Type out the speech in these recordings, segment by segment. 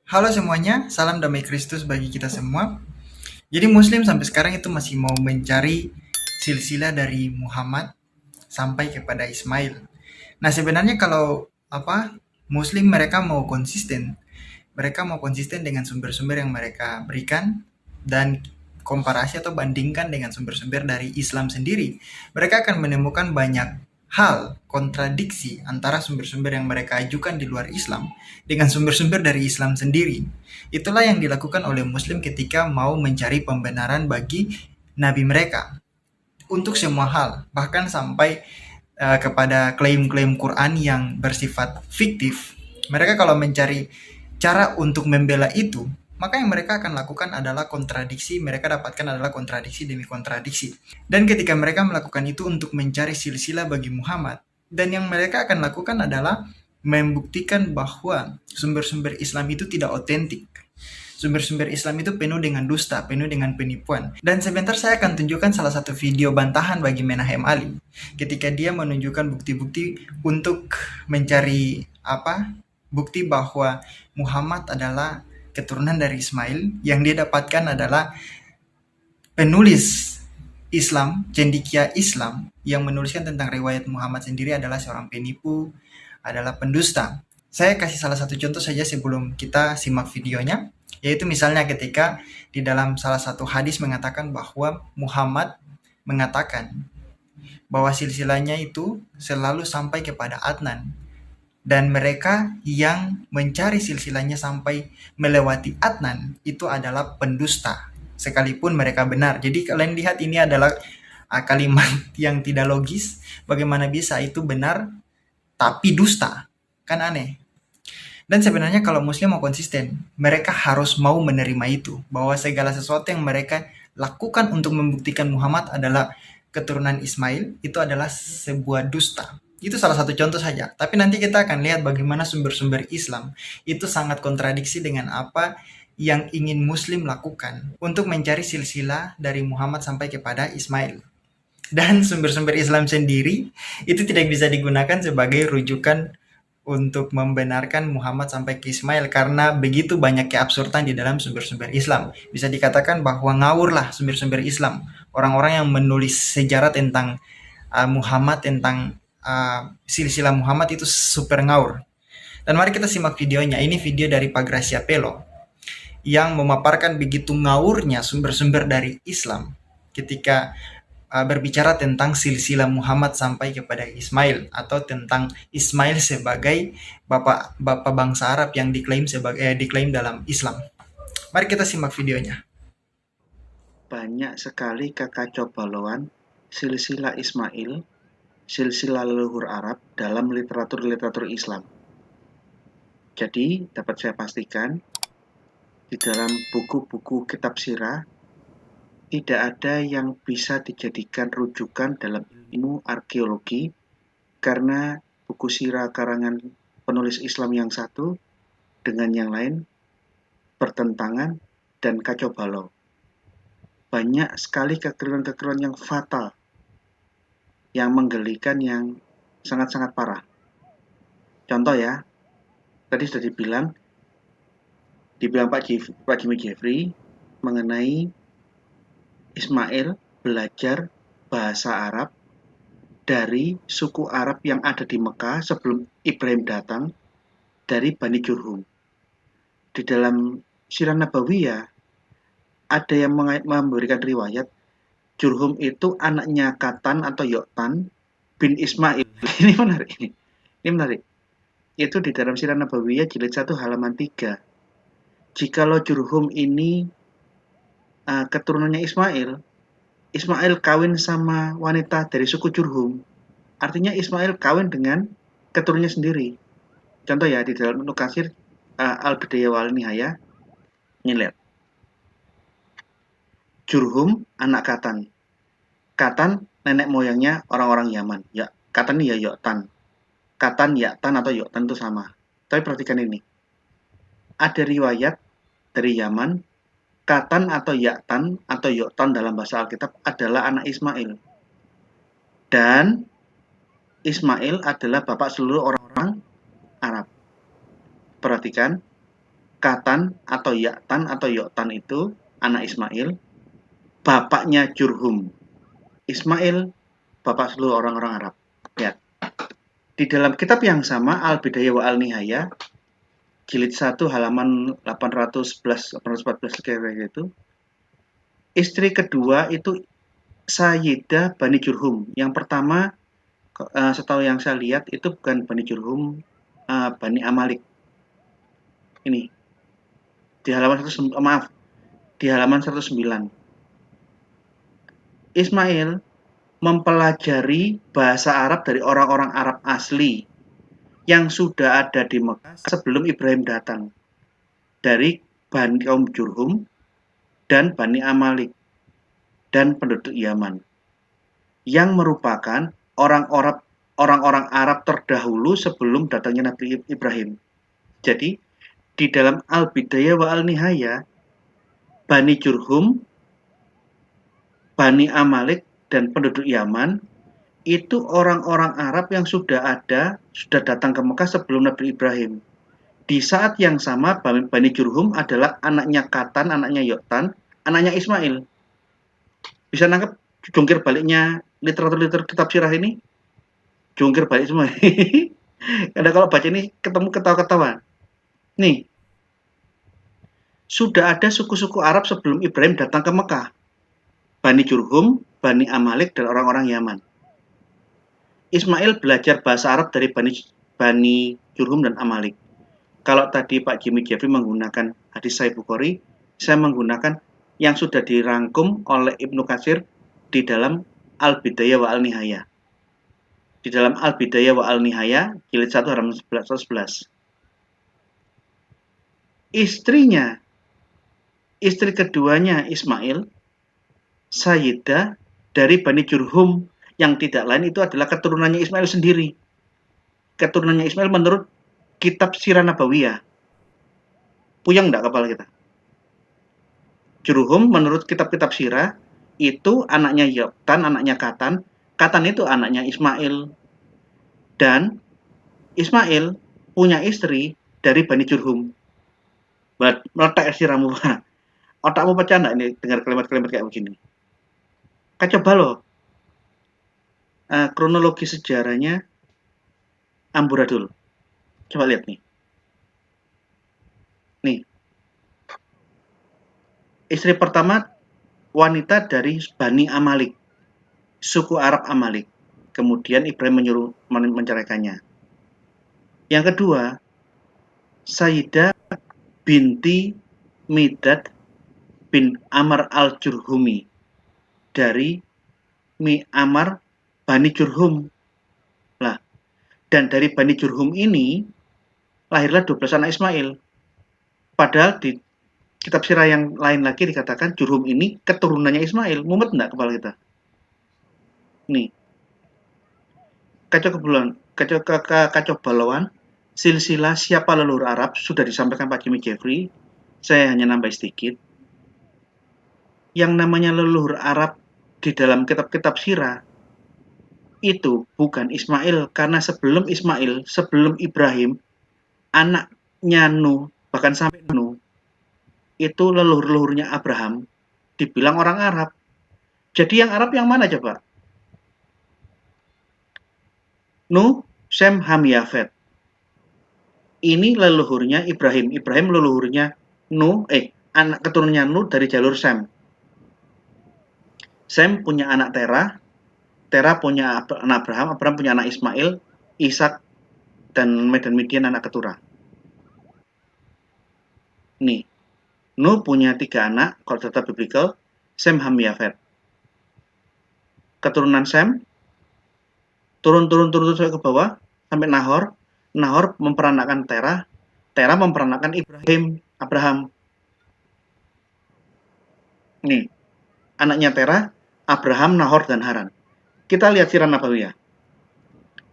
Halo semuanya, salam damai Kristus bagi kita semua. Jadi Muslim sampai sekarang itu masih mau mencari silsilah dari Muhammad sampai kepada Ismail. Nah sebenarnya kalau Muslim mereka mau konsisten, dengan sumber-sumber yang mereka berikan dan komparasi atau bandingkan dengan sumber-sumber dari Islam sendiri. Mereka akan menemukan banyak hal kontradiksi antara sumber-sumber yang mereka ajukan di luar Islam dengan sumber-sumber dari Islam sendiri. Itulah yang dilakukan oleh Muslim ketika mau mencari pembenaran bagi nabi mereka untuk semua hal, bahkan sampai kepada klaim-klaim Quran yang bersifat fiktif. Mereka kalau mencari cara untuk membela itu, maka yang mereka akan lakukan adalah kontradiksi, mereka dapatkan adalah kontradiksi demi kontradiksi. Dan ketika mereka melakukan itu untuk mencari silsilah bagi Muhammad, dan yang mereka akan lakukan adalah membuktikan bahwa sumber-sumber Islam itu tidak otentik. Sumber-sumber Islam itu penuh dengan dusta, penuh dengan penipuan. Dan sebentar saya akan tunjukkan salah satu video bantahan bagi Menahem Ali ketika dia menunjukkan bukti-bukti untuk mencari bukti bahwa Muhammad adalah keturunan dari Ismail. Yang dia dapatkan adalah penulis Islam, cendikia Islam yang menuliskan tentang riwayat Muhammad sendiri adalah seorang penipu, adalah pendusta. Saya kasih salah satu contoh saja sebelum kita simak videonya, yaitu misalnya ketika di dalam salah satu hadis mengatakan bahwa Muhammad mengatakan bahwa silsilahnya itu selalu sampai kepada Adnan, dan mereka yang mencari silsilahnya sampai melewati Adnan itu adalah pendusta sekalipun mereka benar. Jadi kalian lihat ini adalah kalimat yang tidak logis. Bagaimana bisa itu benar tapi dusta? Kan aneh. Dan sebenarnya kalau Muslim mau konsisten, mereka harus mau menerima itu, bahwa segala sesuatu yang mereka lakukan untuk membuktikan Muhammad adalah keturunan Ismail itu adalah sebuah dusta. Itu salah satu contoh saja. Tapi nanti kita akan lihat bagaimana sumber-sumber Islam itu sangat kontradiksi dengan apa yang ingin Muslim lakukan untuk mencari silsilah dari Muhammad sampai kepada Ismail. Dan sumber-sumber Islam sendiri itu tidak bisa digunakan sebagai rujukan untuk membenarkan Muhammad sampai ke Ismail karena begitu banyak keabsurdan di dalam sumber-sumber Islam. Bisa dikatakan bahwa ngawur lah sumber-sumber Islam. Orang-orang yang menulis sejarah tentang Muhammad, tentang silsilah Muhammad itu super ngawur. Dan mari kita simak videonya. Ini video dari Pak Gracia Pelo yang memaparkan begitu ngawurnya sumber-sumber dari Islam ketika berbicara tentang silsilah Muhammad sampai kepada Ismail atau tentang Ismail sebagai bapak bangsa Arab yang diklaim dalam Islam. Mari kita simak videonya. Banyak sekali kekacaubaluan silsilah Ismail, silsilah leluhur Arab dalam literatur-literatur Islam. Jadi, dapat saya pastikan, di dalam buku-buku kitab sirah, tidak ada yang bisa dijadikan rujukan dalam ilmu arkeologi, karena buku sirah karangan penulis Islam yang satu dengan yang lain bertentangan dan kacau balau. Banyak sekali kekeliruan-kekeliruan yang fatal, yang menggelikan, yang sangat-sangat parah. Contoh ya, tadi sudah dibilang Pak Jimmy Jeffrey mengenai Ismail belajar bahasa Arab dari suku Arab yang ada di Mekah sebelum Ibrahim datang, dari Bani Jurhum. Di dalam Sirah Nabawiyah ada yang memberikan riwayat Jurhum itu anaknya Katan atau Yoktan bin Ismail. Ini menarik ini. Ini menarik. Itu di dalam Sirah Nabawiyah jilid 1 halaman 3. Jikalau Jurhum ini keturunannya Ismail, Ismail kawin sama wanita dari suku Jurhum, artinya Ismail kawin dengan keturunannya sendiri. Contoh ya, di dalam Ibnu Katsir Al-Bidayah wal Nihayah, ini lihat. Jurhum anak Katan. Katan nenek moyangnya orang-orang Yaman. Ya, Katan ya Yoktan. Katan, Yaktan atau Yoktan itu sama. Tapi perhatikan ini. Ada riwayat dari Yaman, Katan atau Yaktan atau Yoktan dalam bahasa Alkitab adalah anak Ismail. Dan Ismail adalah bapak seluruh orang-orang Arab. Perhatikan, Katan atau Yaktan atau Yoktan itu anak Ismail, bapaknya Jurhum. Ismail, bapak seluruh orang-orang Arab. Lihat. Di dalam kitab yang sama, Al-Bidayah wa Al-Nihayah, jilid 1 halaman 811 814 kayak gitu. Istri kedua itu Sayyidah Bani Jurhum. Yang pertama, setahu yang saya lihat itu bukan Bani Jurhum, Bani Amalik. Ini di halaman 109. Ismail mempelajari bahasa Arab dari orang-orang Arab asli yang sudah ada di Mekah sebelum Ibrahim datang, dari Bani kaum Jurhum dan Bani Amalik dan penduduk Yaman, yang merupakan orang-orang Arab terdahulu sebelum datangnya Nabi Ibrahim. Jadi di dalam Al-Bidayah wa Al-Nihayah, Bani Jurhum, Bani Amalik, dan penduduk Yaman itu orang-orang Arab yang sudah datang ke Mekah sebelum Nabi Ibrahim. Di saat yang sama, Bani Jurhum adalah anaknya Katan, anaknya Yoktan, anaknya Ismail. Bisa nangkep jungkir baliknya literatur kitab sirah ini? Jungkir balik semua. Karena kalau baca ini ketemu ketawa-ketawa. Nih, sudah ada suku-suku Arab sebelum Ibrahim datang ke Mekah. Bani Jurhum, Bani Amalik, dan orang-orang Yaman. Ismail belajar bahasa Arab dari Bani Jurhum dan Amalik. Kalau tadi Pak Jimmy Jeffrey menggunakan hadis Sahih Bukhari, saya menggunakan yang sudah dirangkum oleh Ibnu Katsir di dalam Al-Bidayah wa Al-Nihayah. Di dalam Al-Bidayah wa Al-Nihayah, jilid 1 halaman 11. Istri keduanya Ismail, Sayyidah dari Bani Jurhum, yang tidak lain itu adalah keturunannya Ismail sendiri. Keturunannya Ismail menurut kitab Sirah Nabawiyah. Puyeng enggak kepala kita? Jurhum menurut kitab-kitab sirah itu anaknya Yoktan, anaknya Katan. Katan itu anaknya Ismail. Dan Ismail punya istri dari Bani Jurhum. Meletak sirahmu, otakmu pecah enggak ini dengar kalimat-kalimat kayak begini? Coba loh, kronologi sejarahnya amburadul. Coba lihat nih. Nih, istri pertama wanita dari Bani Amalik, suku Arab Amalik. Kemudian Ibrahim menyuruh menceraikannya. Yang kedua, Sayyidah binti Midad bin Amr al-Jurhumi dari Amr Bani Jurhum. Lah, dan dari Bani Jurhum ini lahirlah 12 anak Ismail. Padahal di kitab sirah yang lain lagi dikatakan Jurhum ini keturunannya Ismail. Mumet enggak kepala kita? Nih, kacau balauan, silsilah siapa leluhur Arab sudah disampaikan Pak Jimmy Jeffrey. Saya hanya nambah sedikit. Yang namanya leluhur Arab di dalam kitab-kitab sirah itu bukan Ismail, karena sebelum Ismail, sebelum Ibrahim, anaknya Nuh, bahkan sampai Nuh, itu leluhur-leluhurnya Abraham dibilang orang Arab. Jadi yang Arab yang mana coba? Nuh, Sem, Ham, Yafet. Ini leluhurnya Ibrahim. Ibrahim leluhurnya Nuh, anak keturunannya Nuh dari jalur Sem. Sem punya anak Terah, Terah punya anak Abraham, Abraham punya anak Ismail, Ishak, dan Midian anak Keturah. Nih, Nuh punya 3 anak, kalau data biblical, Sem, Ham, Yafet. Keturunan Sem, turun sampai ke bawah, sampai Nahor. Nahor memperanakkan Terah, Terah memperanakkan Abraham. Nih, anaknya Terah, Abraham, Nahor, dan Haran. Kita lihat sirah Nabawiyah.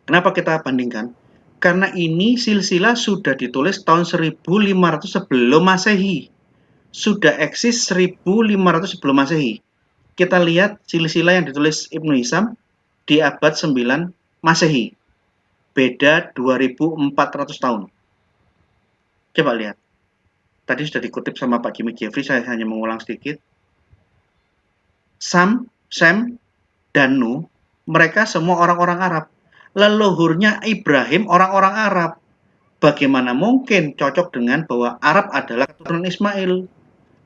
Kenapa kita bandingkan? Karena ini silsilah sudah ditulis tahun 1500 sebelum Masehi. Sudah eksis 1500 sebelum Masehi. Kita lihat silsilah yang ditulis Ibnu Hisham di abad 9 Masehi. Beda 2400 tahun. Coba lihat. Tadi sudah dikutip sama Pak Jimmy Jeffrey, saya hanya mengulang sedikit. Sam, Sem, dan Nuh, mereka semua orang-orang Arab. Leluhurnya Ibrahim orang-orang Arab. Bagaimana mungkin cocok dengan bahwa Arab adalah keturunan Ismail?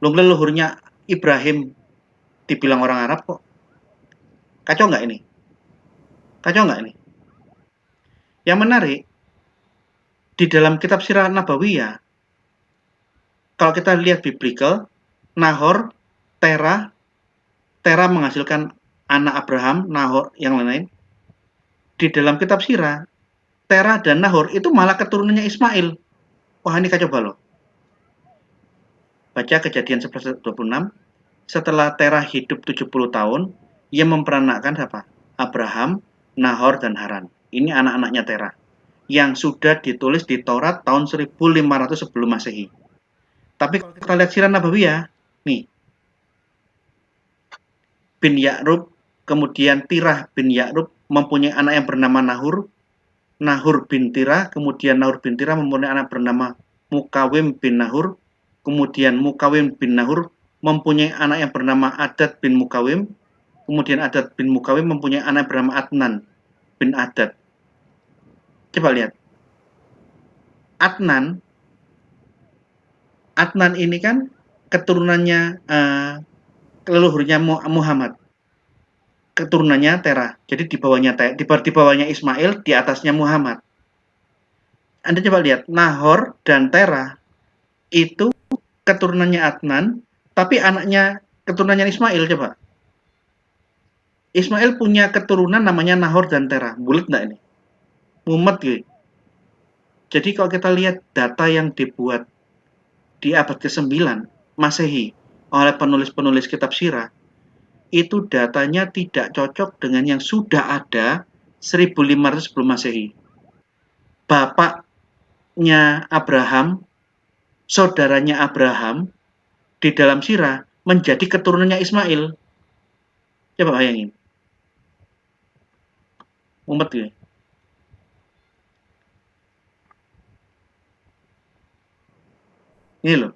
Leluhurnya Ibrahim dibilang orang Arab kok. Kacau nggak ini? Kacau nggak ini? Yang menarik, di dalam kitab Sirah Nabawiyah, kalau kita lihat biblical, Nahor, Terah menghasilkan anak Abraham, Nahor, yang lain-lain. Di dalam kitab Sirah, Terah dan Nahor itu malah keturunannya Ismail. Wah, ini kacau balau. Baca Kejadian 11:26. Setelah Terah hidup 70 tahun, ia memperanakkan apa? Abraham, Nahor, dan Haran. Ini anak-anaknya Terah yang sudah ditulis di Taurat tahun 1500 sebelum Masehi. Tapi kalau kita lihat Sirah Nabawiyah, nih, bin Ya'rub, kemudian Tirah bin Ya'rub mempunyai anak yang bernama Nahur, Nahur bin Tirah, kemudian Nahur bin Tirah mempunyai anak bernama Mukawim bin Nahur, kemudian Mukawim bin Nahur mempunyai anak yang bernama Adad bin Mukawim, kemudian Adad bin Mukawim mempunyai anak yang bernama Adnan bin Adad. Coba lihat. Adnan ini kan keturunannya leluhurnya Muhammad. Keturunannya Terah. Jadi di bawahnya Ismail, di atasnya Muhammad. Anda coba lihat, Nahor dan Terah itu keturunannya Adnan, tapi keturunannya Ismail. Coba. Ismail punya keturunan namanya Nahor dan Terah. Bulat nggak ini? Mumet gitu. Jadi kalau kita lihat data yang dibuat di abad ke-9 Masehi oleh penulis-penulis kitab Sirah, itu datanya tidak cocok dengan yang sudah ada 1500 sebelum Masehi. Bapaknya Abraham, saudaranya Abraham, di dalam Sirah menjadi keturunannya Ismail. Coba bayangin. Umat ya. Ini loh.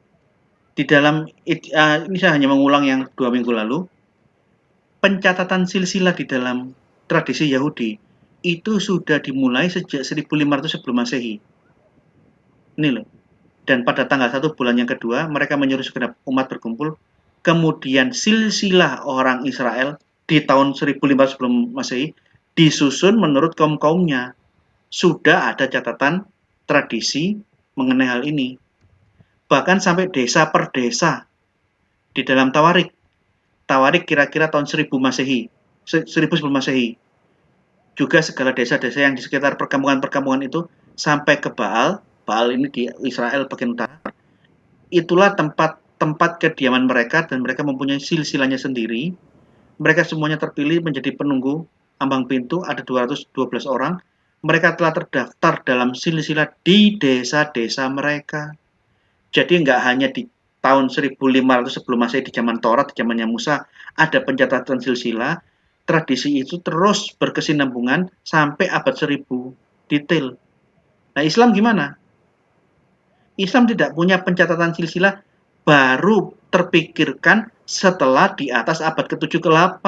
Di dalam, ini saya hanya mengulang yang 2 minggu lalu, pencatatan silsilah di dalam tradisi Yahudi itu sudah dimulai sejak 1500 sebelum Masehi. Ini loh. Dan pada tanggal 1 bulan yang kedua, mereka menyuruh segenap umat berkumpul. Kemudian silsilah orang Israel di tahun 1500 sebelum Masehi disusun menurut kaum-kaumnya. Sudah ada catatan tradisi mengenai hal ini. Bahkan sampai desa per desa di dalam Tawarik. Tawarik kira-kira tahun 1000 Masehi, 1000 sebelum Masehi. Juga segala desa-desa yang di sekitar perkampungan-perkampungan itu sampai ke Baal. Baal ini di Israel bagian utara. Itulah tempat kediaman mereka dan mereka mempunyai silsilahnya sendiri. Mereka semuanya terpilih menjadi penunggu ambang pintu, ada 212 orang. Mereka telah terdaftar dalam silsilah di desa-desa mereka. Jadi nggak hanya di tahun 1500 sebelum Masehi di zaman Taurat, di zamannya Musa, ada pencatatan silsilah. Tradisi itu terus berkesinambungan sampai abad 1000. Detail. Nah, Islam gimana? Islam tidak punya pencatatan silsilah, baru terpikirkan setelah di atas abad ke-7 ke-8.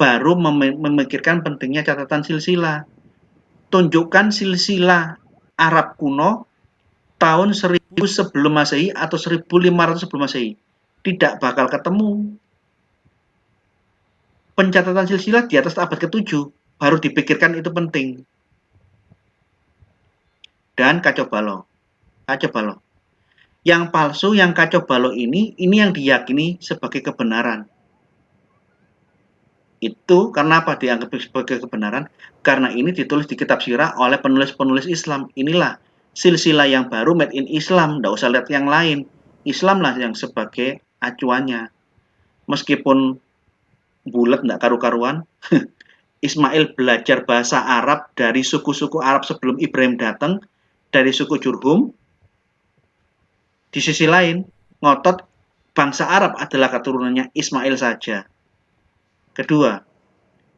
Baru memikirkan pentingnya catatan silsilah. Tunjukkan silsilah Arab kuno tahun 1000 sebelum Masehi atau 1500 sebelum Masehi. Tidak bakal ketemu. Pencatatan silsilah di atas abad ke-7 baru dipikirkan itu penting. Dan kacau balau. Yang palsu, yang kacau balau ini yang diyakini sebagai kebenaran. Itu karena apa dianggap sebagai kebenaran? Karena ini ditulis di kitab Sirah oleh penulis-penulis Islam. Inilah silsilah yang baru made in Islam. Nggak usah lihat yang lain. Islam lah yang sebagai acuannya. Meskipun bulat nggak karu-karuan, Ismail belajar bahasa Arab dari suku-suku Arab sebelum Ibrahim datang, dari suku Jurhum. Di sisi lain, ngotot bangsa Arab adalah keturunannya Ismail saja. Kedua,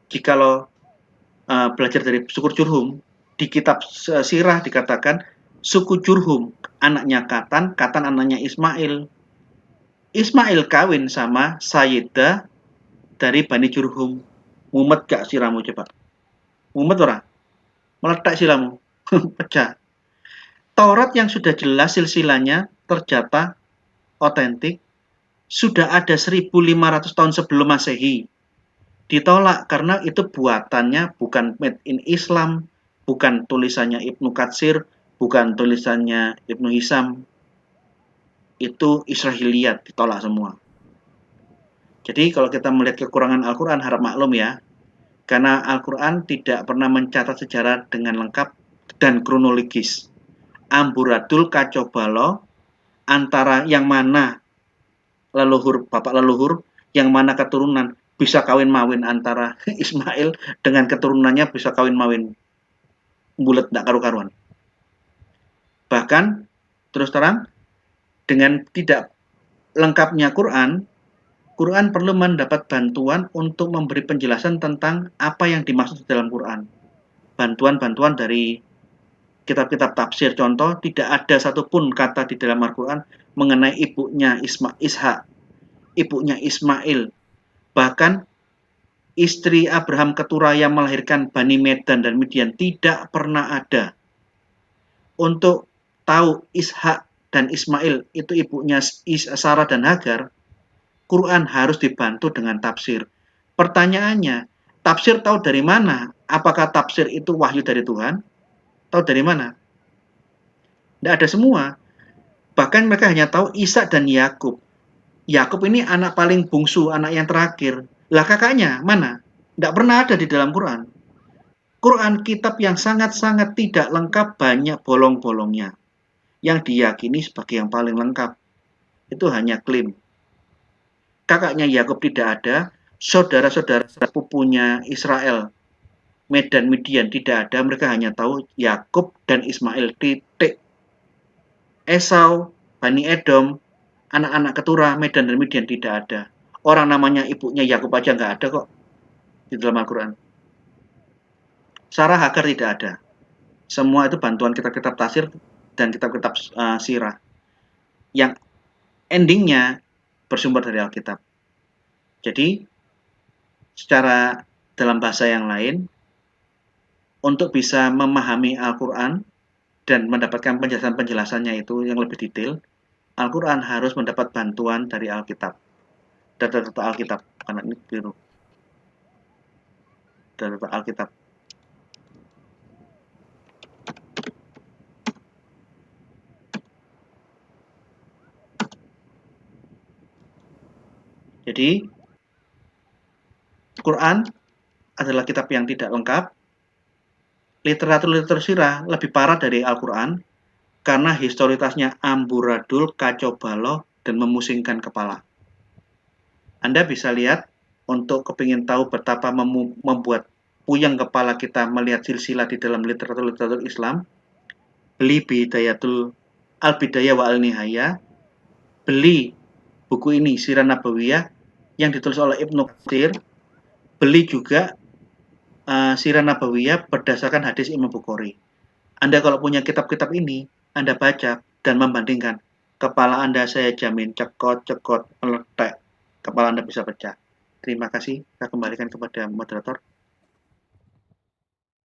jikalau belajar dari suku Jurhum, di kitab Sirah dikatakan suku Jurhum anaknya Katan, Katan anaknya Ismail. Ismail kawin sama Sayyidah dari Bani Jurhum. Mumet gak siramu coba? Mumet ora? Meletak siramu. Pecah. Taurat yang sudah jelas silsilahnya tercatat otentik sudah ada 1500 tahun sebelum Masehi. Ditolak karena itu buatannya bukan made in Islam, bukan tulisannya Ibnu Katsir, bukan tulisannya Ibnu Hisam. Itu Israiliyat, ditolak semua. Jadi kalau kita melihat kekurangan Al-Quran, harap maklum ya, karena Al-Quran tidak pernah mencatat sejarah dengan lengkap dan kronologis. Amburadul kacau balau antara yang mana leluhur, bapak leluhur, yang mana keturunan, bisa kawin-mawin antara Ismail dengan keturunannya bisa kawin-mawin. Bulet tak karu-karuan. Bahkan, terus terang, dengan tidak lengkapnya Quran perlu mendapat bantuan untuk memberi penjelasan tentang apa yang dimaksud dalam Quran. Bantuan-bantuan dari kitab-kitab tafsir, contoh, tidak ada satupun kata di dalam Al-Quran mengenai ibunya Ishak, ibunya Ismail. Bahkan istri Abraham Ketura yang melahirkan Bani Medan dan Midian tidak pernah ada. Untuk tahu Ishak dan Ismail itu ibunya Sarah dan Hagar, Quran harus dibantu dengan tafsir. Pertanyaannya, tafsir tahu dari mana? Apakah tafsir itu wahyu dari Tuhan? Tahu dari mana? Tidak ada semua. Bahkan mereka hanya tahu Ishak dan Yakub. Yakub ini anak paling bungsu, anak yang terakhir. Lah kakaknya mana? Tidak pernah ada di dalam Quran. Quran kitab yang sangat-sangat tidak lengkap, banyak bolong-bolongnya. Yang diyakini sebagai yang paling lengkap. Itu hanya klaim. Kakaknya Yakub tidak ada, saudara-saudara sepupunya Israel, Medan Midian tidak ada, mereka hanya tahu Yakub dan Ismail, titik. Esau, Bani Edom, anak-anak ketura Medan dan Midian tidak ada. Orang namanya ibunya Yakub aja nggak ada kok di dalam Al-Quran. Sarah Hagar tidak ada. Semua itu bantuan kitab-kitab tafsir dan kitab-kitab sirah. Yang endingnya bersumber dari Alkitab. Jadi, secara dalam bahasa yang lain, untuk bisa memahami Al-Quran dan mendapatkan penjelasan-penjelasannya itu yang lebih detail, Al-Quran harus mendapat bantuan dari Alkitab. Data-data Alkitab, karena ini keliru. Data-data Alkitab. Jadi, Quran adalah kitab yang tidak lengkap. Literatur sirah lebih parah dari Al-Quran karena historitasnya amburadul, kacau balau, dan memusingkan kepala. Anda bisa lihat, untuk kepingin tahu betapa membuat puyeng kepala kita melihat silsilah di dalam literatur Islam, beli Bidayatul Al-Bidayah wa Al-Nihayah, beli buku ini Sirah Nabawiyah yang ditulis oleh Ibnu Katsir, beli juga Sirah Nabawiyah berdasarkan hadis Imam Bukhari. Anda kalau punya kitab-kitab ini, Anda baca dan membandingkan, kepala Anda saya jamin cekot, meletek, kepala Anda bisa pecah. Terima kasih, saya kembalikan kepada moderator.